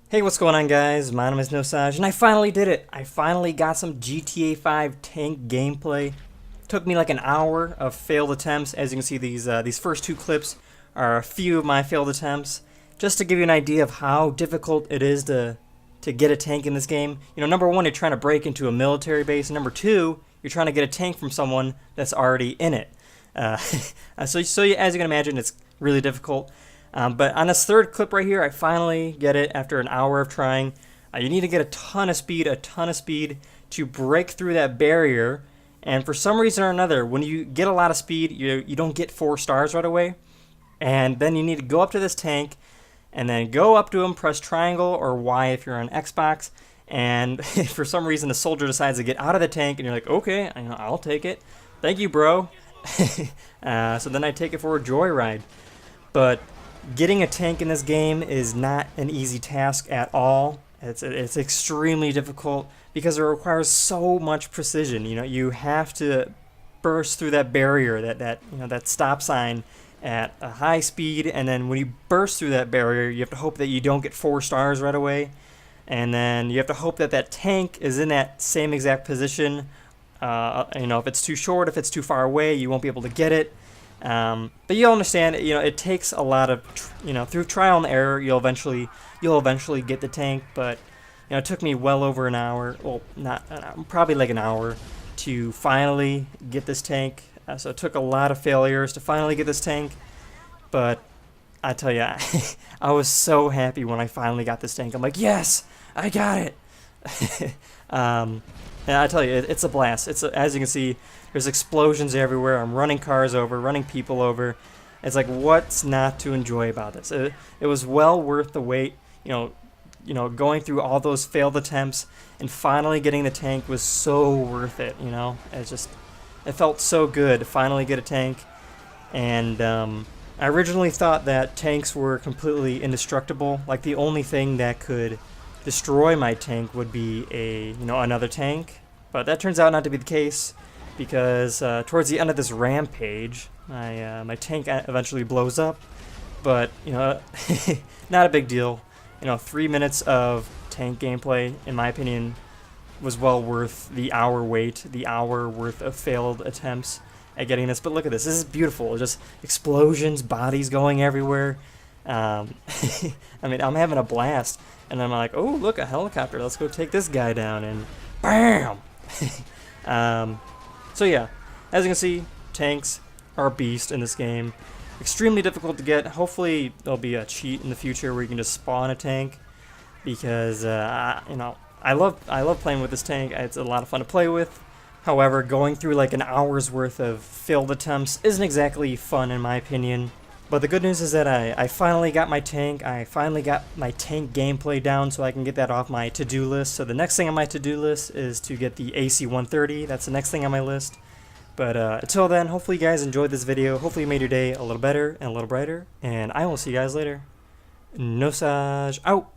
Hey, what's going on, guys? My name is Nosage, and I finally did it. I finally got some GTA 5 tank gameplay. Took me like an hour of failed attempts. As you can see, these first two clips are a few of my failed attempts, just to give you an idea of how difficult it is to get a tank in this game. You know, number one, you're trying to break into a military base, and number two, you're trying to get a tank from someone that's already in it. So as you can imagine, it's really difficult. But on this third clip right here, I finally get it after an hour of trying. You need to get a ton of speed to break through that barrier. And for some reason or another, when you get a lot of speed, you don't get 4 stars right away. And then you need to go up to this tank, and then go up to him, press triangle or Y if you're on Xbox. And for some reason, the soldier decides to get out of the tank, and you're like, okay, I'll take it. Thank you, bro. So then I take it for a joyride. But getting a tank in this game is not an easy task at all. It's extremely difficult because it requires so much precision. You know, you have to burst through that barrier, that stop sign at a high speed, and then when you burst through that barrier, you have to hope that you don't get 4 stars right away, and then you have to hope that that tank is in that same exact position. If it's too short, if it's too far away, you won't be able to get it. But you'll understand, it takes a lot of, through trial and error, you'll eventually get the tank. But it took me well over an hour, well, not an hour, probably like an hour, to finally get this tank. So it took a lot of failures to finally get this tank. But I tell you, I was so happy when I finally got this tank. I'm like, yes, I got it. And I tell you, it's a blast. As you can see, there's explosions everywhere. I'm running cars over, running people over. It's like, what's not to enjoy about this? It was well worth the wait. Going through all those failed attempts and finally getting the tank was so worth it. It felt so good to finally get a tank. And I originally thought that tanks were completely indestructible. Like, the only thing that could destroy my tank would be another tank, but that turns out not to be the case, because towards the end of this rampage, my tank eventually blows up. But not a big deal. 3 minutes of tank gameplay, in my opinion, was well worth the hour wait, the hour worth of failed attempts at getting this. But look at this. This is beautiful. Just explosions, bodies going everywhere. I'm having a blast. And I'm like, oh, look, a helicopter. Let's go take this guy down. And bam! So yeah, as you can see, tanks are a beast in this game. Extremely difficult to get. Hopefully there'll be a cheat in the future where you can just spawn a tank. Because, I love playing with this tank. It's a lot of fun to play with. However, going through like an hour's worth of failed attempts isn't exactly fun, in my opinion. But the good news is that I finally got my tank. I finally got my tank gameplay down, so I can get that off my to-do list. So the next thing on my to-do list is to get the AC-130. That's the next thing on my list. But until then, hopefully you guys enjoyed this video. Hopefully you made your day a little better and a little brighter. And I will see you guys later. Nosage out!